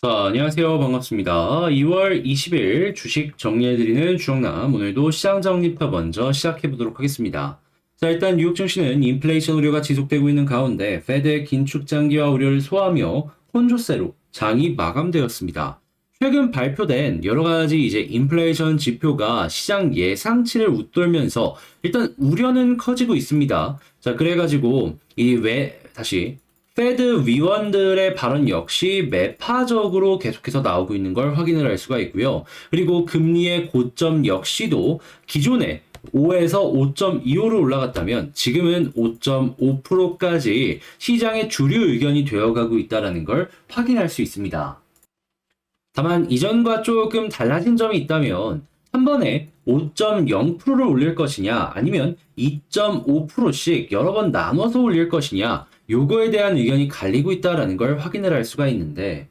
자, 안녕하세요. 반갑습니다. 2월 20일 주식 정리해드리는 주영남. 오늘도 시장 정리부터 먼저 시작해보도록 하겠습니다. 자, 일단 뉴욕 증시는 인플레이션 우려가 지속되고 있는 가운데 페드의 긴축 장기화 우려를 소화하며 혼조세로 장이 마감되었습니다. 최근 발표된 여러 가지 이제 인플레이션 지표가 시장 예상치를 웃돌면서 일단 우려는 커지고 있습니다. 자, 그래가지고 다시 페드 위원들의 발언 역시 매파적으로 계속해서 나오고 있는 걸 확인을 할 수가 있고요. 그리고 금리의 고점 역시도 기존에 5에서 5.25로 올라갔다면 지금은 5.5%까지 시장의 주류 의견이 되어가고 있다는 걸 확인할 수 있습니다. 다만 이전과 조금 달라진 점이 있다면 한 번에 5.0%를 올릴 것이냐 아니면 2.5%씩 여러 번 나눠서 올릴 것이냐 요거에 대한 의견이 갈리고 있다는 걸 확인을 할 수가 있는데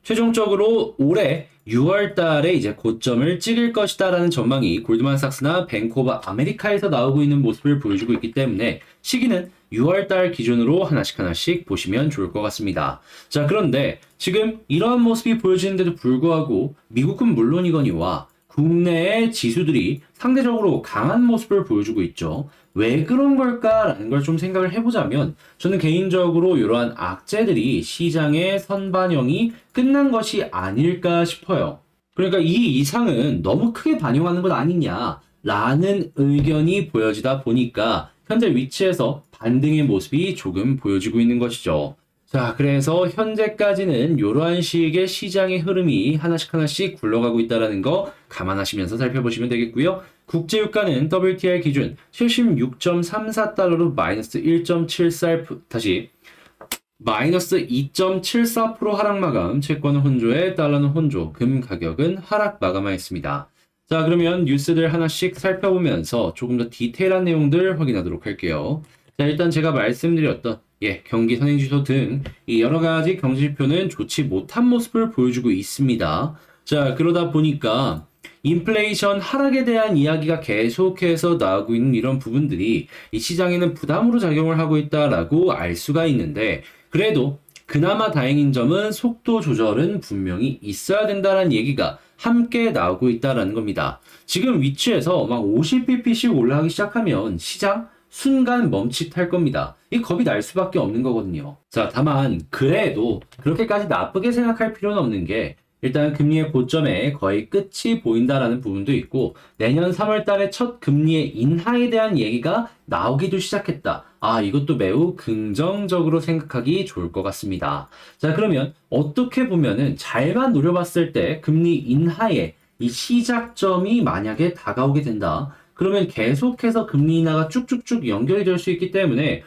최종적으로 올해 6월 달에 이제 고점을 찍을 것이다라는 전망이 골드만삭스나 뱅크 오브 아메리카에서 나오고 있는 모습을 보여주고 있기 때문에 시기는 6월 달 기준으로 하나씩 보시면 좋을 것 같습니다. 자, 그런데 지금 이러한 모습이 보여지는데도 불구하고 미국은 물론이거니와 국내의 지수들이 상대적으로 강한 모습을 보여주고 있죠. 왜 그런 걸까라는 걸 좀 생각을 해보자면 저는 개인적으로 이러한 악재들이 시장의 선반영이 끝난 것이 아닐까 싶어요. 그러니까 이 이상은 너무 크게 반영하는 것 아니냐라는 의견이 보여지다 보니까 현재 위치에서 반등의 모습이 조금 보여지고 있는 것이죠. 자, 그래서 현재까지는 이러한 식의 시장의 흐름이 하나씩 굴러가고 있다는 거 감안하시면서 살펴보시면 되겠고요. 국제유가는 WTI 기준 76.34달러로 마이너스 2.74% 하락 마감, 채권은 혼조에 달러는 혼조, 금 가격은 하락 마감하였습니다. 자, 그러면 뉴스들 하나씩 살펴보면서 조금 더 디테일한 내용들 확인하도록 할게요. 자, 일단 제가 말씀드렸던 경기 선행지수 등 이 여러 가지 경제지표는 좋지 못한 모습을 보여주고 있습니다. 자, 그러다 보니까 인플레이션 하락에 대한 이야기가 계속해서 나오고 있는 이런 부분들이 이 시장에는 부담으로 작용을 하고 있다라고 알 수가 있는데 그래도 그나마 다행인 점은 속도 조절은 분명히 있어야 된다는 얘기가 함께 나오고 있다라는 겁니다. 지금 위치에서 막 50pp씩 올라가기 시작하면 시장 순간 멈칫할 겁니다. 이 겁이 날 수밖에 없는 거거든요. 자, 다만 그래도 그렇게까지 나쁘게 생각할 필요는 없는 게 일단 금리의 고점에 거의 끝이 보인다라는 부분도 있고 내년 3월 달에 첫 금리의 인하에 대한 얘기가 나오기도 시작했다. 아, 이것도 매우 긍정적으로 생각하기 좋을 것 같습니다. 자, 그러면 어떻게 보면은 잘만 노려봤을 때 금리 인하의 이 시작점이 만약에 다가오게 된다. 그러면 계속해서 금리 인하가 쭉쭉쭉 연결이 될 수 있기 때문에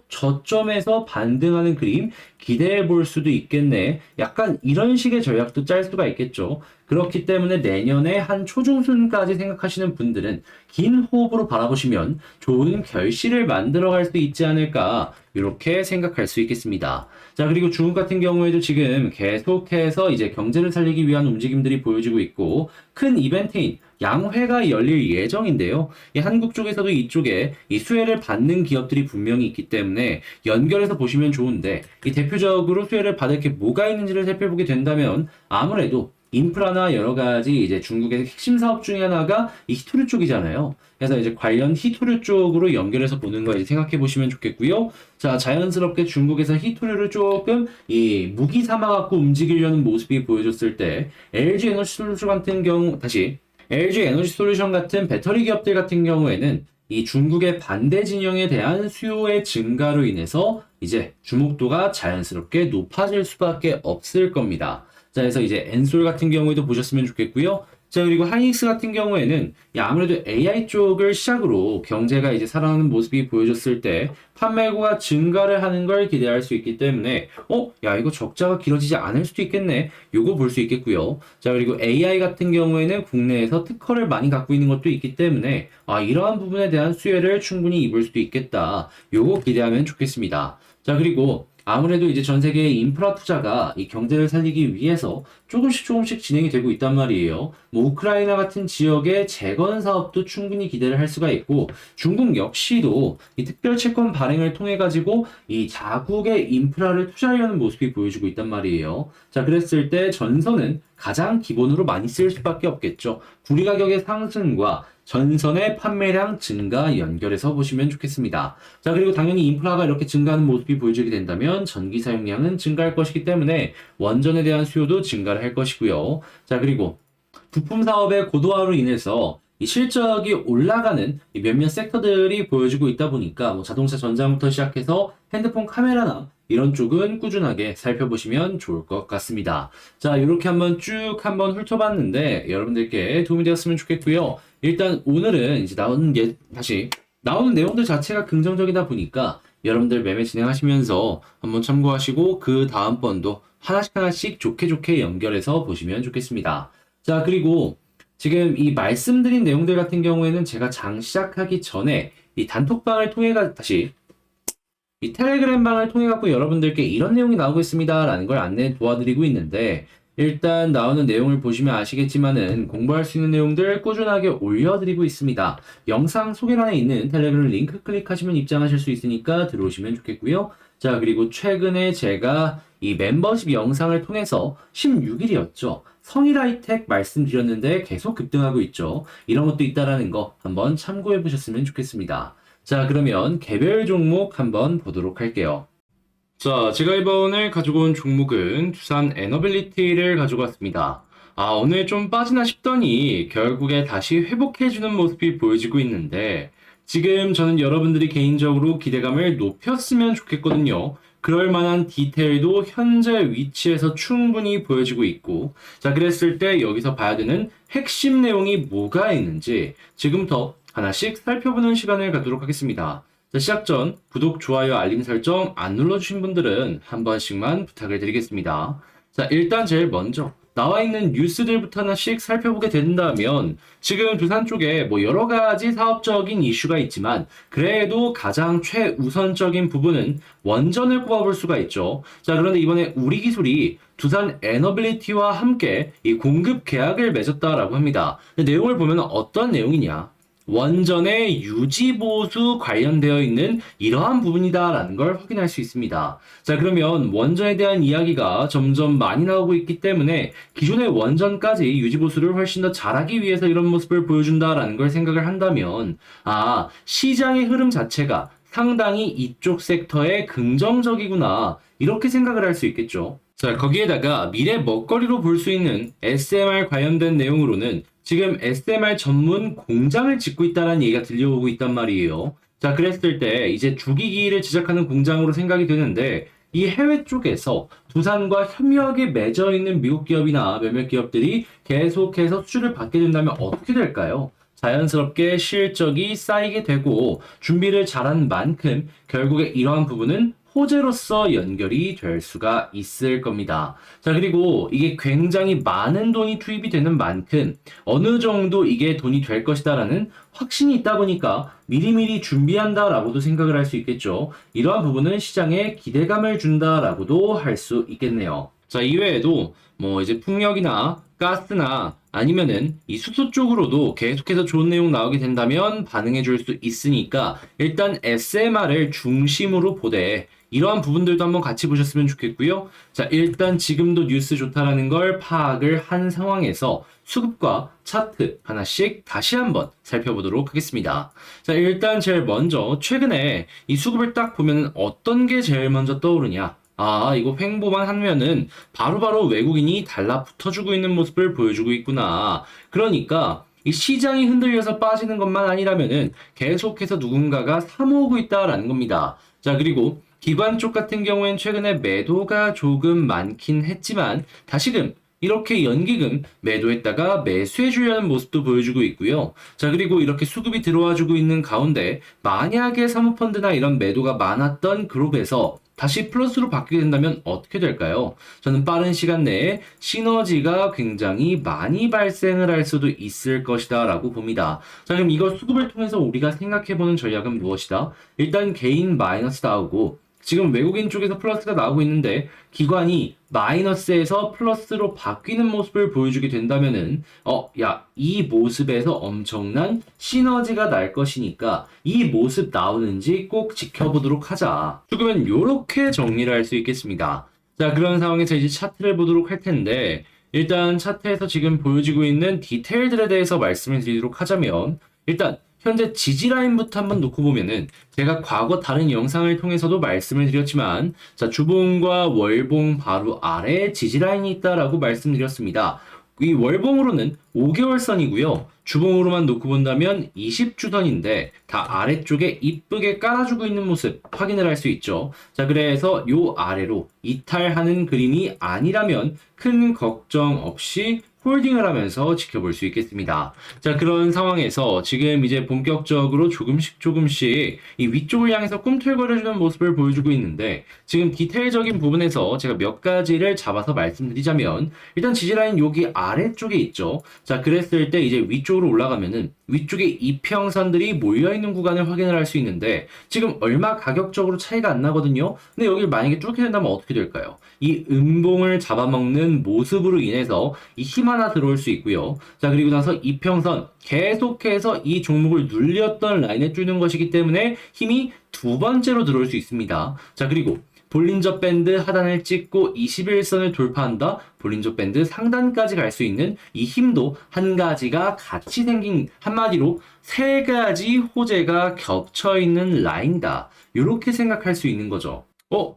저점에서 반등하는 그림 기대해 볼 수도 있겠네. 약간 이런 식의 전략도 짤 수가 있겠죠. 그렇기 때문에 내년에 한 초중순까지 생각하시는 분들은 긴 호흡으로 바라보시면 좋은 결실을 만들어갈 수 있지 않을까 이렇게 생각할 수 있겠습니다. 자, 그리고 중국 같은 경우에도 지금 계속해서 이제 경제를 살리기 위한 움직임들이 보여지고 있고 큰 이벤트인 양회가 열릴 예정인데요. 이 한국 쪽에서도 이쪽에 이 수혜를 받는 기업들이 분명히 있기 때문에 연결해서 보시면 좋은데 이 대표적으로 수혜를 받을 게 뭐가 있는지를 살펴보게 된다면 아무래도 인프라나 여러 가지 이제 중국의 핵심 사업 중에 하나가 이 히토류 쪽이잖아요. 그래서 이제 관련 히토류 쪽으로 연결해서 보는 거 이제 생각해 보시면 좋겠고요. 자, 자연스럽게 중국에서 히토류를 조금 이 무기 삼아 갖고 움직이려는 모습이 보여줬을 때 LG 에너지 솔루션 같은 경우 LG 에너지 솔루션 같은 배터리 기업들 같은 경우에는 이 중국의 반대 진영에 대한 수요의 증가로 인해서 이제 주목도가 자연스럽게 높아질 수밖에 없을 겁니다. 자, 그래서 이제 엔솔 같은 경우에도 보셨으면 좋겠고요. 자, 그리고 하이닉스 같은 경우에는 아무래도 AI 쪽을 시작으로 경제가 이제 살아나는 모습이 보여졌을 때 판매고가 증가를 하는 걸 기대할 수 있기 때문에 이거 적자가 길어지지 않을 수도 있겠네. 요거 볼 수 있겠고요. 자, 그리고 AI 같은 경우에는 국내에서 특허를 많이 갖고 있는 것도 있기 때문에 이러한 부분에 대한 수혜를 충분히 입을 수도 있겠다. 요거 기대하면 좋겠습니다. 자, 그리고 아무래도 이제 전 세계의 인프라 투자가 이 경제를 살리기 위해서 조금씩 진행이 되고 있단 말이에요. 뭐 우크라이나 같은 지역의 재건 사업도 충분히 기대를 할 수가 있고 중국 역시도 이 특별 채권 발행을 통해 가지고 이 자국의 인프라를 투자하려는 모습이 보여지고 있단 말이에요. 자, 그랬을 때 전선은 가장 기본으로 많이 쓰일 수밖에 없겠죠. 구리 가격의 상승과 전선의 판매량 증가 연결해서 보시면 좋겠습니다. 자, 그리고 당연히 인프라가 이렇게 증가하는 모습이 보여지게 된다면 전기 사용량은 증가할 것이기 때문에 원전에 대한 수요도 증가를 할 것이고요. 자, 그리고 부품 사업의 고도화로 인해서 이 실적이 올라가는 이 몇몇 섹터들이 보여지고 있다 보니까 뭐 자동차 전장부터 시작해서 핸드폰 카메라나 이런 쪽은 꾸준하게 살펴보시면 좋을 것 같습니다. 자, 이렇게 한번 훑어봤는데 여러분들께 도움이 되었으면 좋겠고요. 일단 오늘은 이제 나오는 내용들 자체가 긍정적이다 보니까 여러분들 매매 진행하시면서 한번 참고하시고 그 다음번도 하나씩 좋게 연결해서 보시면 좋겠습니다. 자, 그리고 지금 이 말씀드린 내용들 같은 경우에는 제가 장 시작하기 전에 이 단톡방을 이 텔레그램 방을 통해 갖고 여러분들께 이런 내용이 나오고 있습니다 라는 걸 안내 도와드리고 있는데 일단 나오는 내용을 보시면 아시겠지만은 공부할 수 있는 내용들 꾸준하게 올려드리고 있습니다. 영상 소개란에 있는 텔레그램 링크 클릭하시면 입장하실 수 있으니까 들어오시면 좋겠고요. 자, 그리고 최근에 제가 이 멤버십 영상을 통해서 16일이었죠. 성일하이텍 말씀드렸는데 계속 급등하고 있죠. 이런 것도 있다라는 거 한번 참고해 보셨으면 좋겠습니다. 자, 그러면 개별 종목 한번 보도록 할게요. 자, 제가 이번에 가지고 온 종목은 두산 에너빌리티를 가지고 왔습니다. 오늘 좀 빠지나 싶더니 결국에 다시 회복해주는 모습이 보여지고 있는데 지금 저는 여러분들이 개인적으로 기대감을 높였으면 좋겠거든요. 그럴 만한 디테일도 현재 위치에서 충분히 보여지고 있고 자, 그랬을 때 여기서 봐야 되는 핵심 내용이 뭐가 있는지 지금부터 하나씩 살펴보는 시간을 갖도록 하겠습니다. 자, 시작 전 구독, 좋아요, 알림 설정 안 눌러주신 분들은 한 번씩만 부탁을 드리겠습니다. 자, 일단 제일 먼저 나와 있는 뉴스들부터 하나씩 살펴보게 된다면 지금 두산 쪽에 뭐 여러 가지 사업적인 이슈가 있지만 그래도 가장 최우선적인 부분은 원전을 꼽아볼 수가 있죠. 자, 그런데 이번에 우리기술이 두산 에너빌리티와 함께 이 공급 계약을 맺었다라고 합니다. 내용을 보면 어떤 내용이냐? 원전의 유지 보수 관련되어 있는 이러한 부분이다라는 걸 확인할 수 있습니다. 자, 그러면 원전에 대한 이야기가 점점 많이 나오고 있기 때문에 기존의 원전까지 유지 보수를 훨씬 더 잘하기 위해서 이런 모습을 보여준다라는 걸 생각을 한다면 시장의 흐름 자체가 상당히 이쪽 섹터에 긍정적이구나 이렇게 생각을 할 수 있겠죠. 자, 거기에다가 미래 먹거리로 볼 수 있는 SMR 관련된 내용으로는 지금 SMR 전문 공장을 짓고 있다는 얘기가 들려오고 있단 말이에요. 자, 그랬을 때 이제 주기기를 제작하는 공장으로 생각이 되는데 이 해외 쪽에서 두산과 협력이 맺어 있는 미국 기업이나 몇몇 기업들이 계속해서 수주를 받게 된다면 어떻게 될까요? 자연스럽게 실적이 쌓이게 되고 준비를 잘한 만큼 결국에 이러한 부분은 호재로서 연결이 될 수가 있을 겁니다. 자, 그리고 이게 굉장히 많은 돈이 투입이 되는 만큼 어느 정도 이게 돈이 될 것이다라는 확신이 있다 보니까 미리미리 준비한다라고도 생각을 할 수 있겠죠. 이러한 부분은 시장에 기대감을 준다라고도 할 수 있겠네요. 자, 이외에도 뭐 이제 풍력이나 가스나 아니면은 이 수소 쪽으로도 계속해서 좋은 내용 나오게 된다면 반응해 줄 수 있으니까 일단 SMR을 중심으로 보되 이러한 부분들도 한번 같이 보셨으면 좋겠고요. 자, 일단 지금도 뉴스 좋다라는 걸 파악을 한 상황에서 수급과 차트 하나씩 다시 한번 살펴보도록 하겠습니다. 자, 일단 제일 먼저 최근에 이 수급을 딱 보면 어떤 게 제일 먼저 떠오르냐? 이거 횡보만 하면은 바로바로 외국인이 달라붙어주고 있는 모습을 보여주고 있구나. 그러니까 이 시장이 흔들려서 빠지는 것만 아니라면은 계속해서 누군가가 사모으고 있다라는 겁니다. 자, 그리고 기관 쪽 같은 경우엔 최근에 매도가 조금 많긴 했지만 다시금 이렇게 연기금 매도했다가 매수해 주려는 모습도 보여주고 있고요. 자, 그리고 이렇게 수급이 들어와 주고 있는 가운데 만약에 사모펀드나 이런 매도가 많았던 그룹에서 다시 플러스로 바뀌게 된다면 어떻게 될까요? 저는 빠른 시간 내에 시너지가 굉장히 많이 발생을 할 수도 있을 것이다 라고 봅니다. 자, 그럼 이걸 수급을 통해서 우리가 생각해보는 전략은 무엇이다? 일단 개인 마이너스 나오고 지금 외국인 쪽에서 플러스가 나오고 있는데 기관이 마이너스에서 플러스로 바뀌는 모습을 보여주게 된다면은 이 모습에서 엄청난 시너지가 날 것이니까 이 모습 나오는지 꼭 지켜보도록 하자. 조금은 이렇게 정리를 할 수 있겠습니다. 자, 그런 상황에서 이제 차트를 보도록 할 텐데 일단 차트에서 지금 보여지고 있는 디테일들에 대해서 말씀을 드리도록 하자면 일단 현재 지지라인부터 한번 놓고 보면은 제가 과거 다른 영상을 통해서도 말씀을 드렸지만 자, 주봉과 월봉 바로 아래에 지지라인이 있다라고 말씀드렸습니다. 이 월봉으로는 5개월선이고요. 주봉으로만 놓고 본다면 20주선인데 다 아래쪽에 이쁘게 깔아주고 있는 모습 확인을 할 수 있죠. 자, 그래서 요 아래로 이탈하는 그림이 아니라면 큰 걱정 없이 홀딩을 하면서 지켜볼 수 있겠습니다. 자, 그런 상황에서 지금 이제 본격적으로 조금씩 이 위쪽을 향해서 꿈틀거려주는 모습을 보여주고 있는데 지금 디테일적인 부분에서 제가 몇 가지를 잡아서 말씀드리자면 일단 지지라인 여기 아래쪽에 있죠. 자, 그랬을 때 이제 위쪽으로 올라가면은 위쪽에 이평선들이 몰려있는 구간을 확인을 할 수 있는데 지금 얼마 가격적으로 차이가 안 나거든요. 근데 여기를 만약에 뚫게 된다면 어떻게 될까요? 이 음봉을 잡아먹는 모습으로 인해서 이 힘 하나 들어올 수 있고요. 자, 그리고 나서 이평선 계속해서 이 종목을 눌렸던 라인에 뚫는 것이기 때문에 힘이 두 번째로 들어올 수 있습니다. 자, 그리고 볼린저 밴드 하단을 찍고 21선을 돌파한다. 볼린저 밴드 상단까지 갈 수 있는 이 힘도 한 가지가 같이 생긴 한마디로 세 가지 호재가 겹쳐 있는 라인이다. 이렇게 생각할 수 있는 거죠.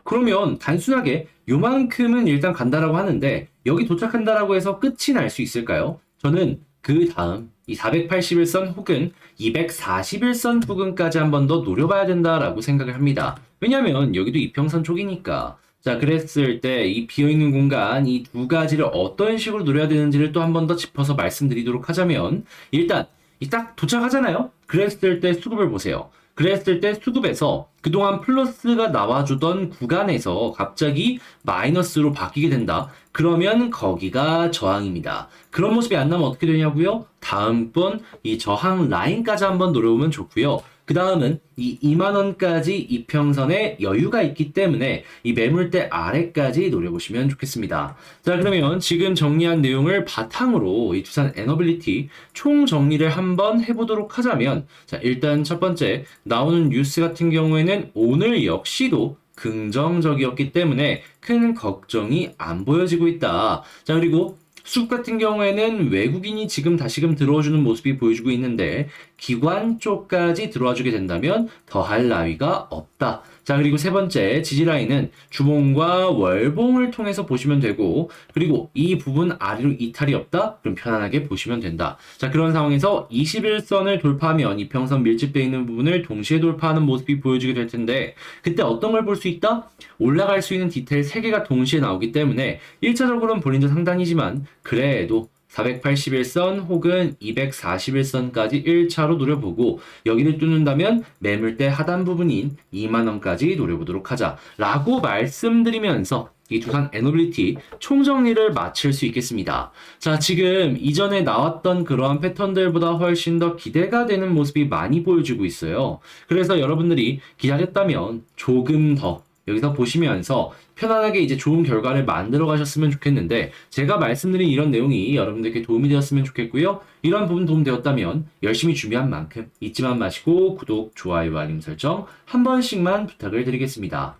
그러면 단순하게 요만큼은 일단 간다라고 하는데 여기 도착한다라고 해서 끝이 날 수 있을까요? 저는 그 다음 이 481선 혹은 241선 부근까지 한 번 더 노려봐야 된다라고 생각을 합니다. 왜냐면 여기도 이평선 쪽이니까. 자, 그랬을 때 이 비어있는 공간 이 두 가지를 어떤 식으로 노려야 되는지를 또 한 번 더 짚어서 말씀드리도록 하자면 일단 이 딱 도착하잖아요? 그랬을 때 수급을 보세요. 그랬을 때 수급에서 그동안 플러스가 나와주던 구간에서 갑자기 마이너스로 바뀌게 된다. 그러면 거기가 저항입니다. 그런 모습이 안 나면 어떻게 되냐고요? 다음번 이 저항 라인까지 한번 노려보면 좋고요. 그 다음은 이 2만원까지 이평선에 여유가 있기 때문에 이 매물대 아래까지 노려보시면 좋겠습니다. 자, 그러면 지금 정리한 내용을 바탕으로 이 두산 에너빌리티 총 정리를 한번 해보도록 하자면 자, 일단 첫 번째 나오는 뉴스 같은 경우에는 오늘 역시도 긍정적이었기 때문에 큰 걱정이 안 보여지고 있다. 자, 그리고 수급 같은 경우에는 외국인이 지금 다시금 들어와주는 모습이 보여주고 있는데 기관 쪽까지 들어와주게 된다면 더할 나위가 없다. 자, 그리고 세 번째 지지라인은 주봉과 월봉을 통해서 보시면 되고 그리고 이 부분 아래로 이탈이 없다? 그럼 편안하게 보시면 된다. 자, 그런 상황에서 21선을 돌파하면 이평선 밀집되어 있는 부분을 동시에 돌파하는 모습이 보여지게 될 텐데 그때 어떤 걸 볼 수 있다? 올라갈 수 있는 디테일 3개가 동시에 나오기 때문에 1차적으로는 볼린저 상단이지만 그래도 481선 혹은 241선까지 1차로 노려보고 여기를 뚫는다면 매물대 하단 부분인 2만원까지 노려보도록 하자 라고 말씀드리면서 이 두산 에너빌리티 총정리를 마칠 수 있겠습니다. 자, 지금 이전에 나왔던 그러한 패턴들보다 훨씬 더 기대가 되는 모습이 많이 보여주고 있어요. 그래서 여러분들이 기다렸다면 조금 더 여기서 보시면서 편안하게 이제 좋은 결과를 만들어 가셨으면 좋겠는데 제가 말씀드린 이런 내용이 여러분들께 도움이 되었으면 좋겠고요. 이런 부분 도움되었다면 열심히 준비한 만큼 잊지만 마시고 구독, 좋아요, 알림 설정 한 번씩만 부탁을 드리겠습니다.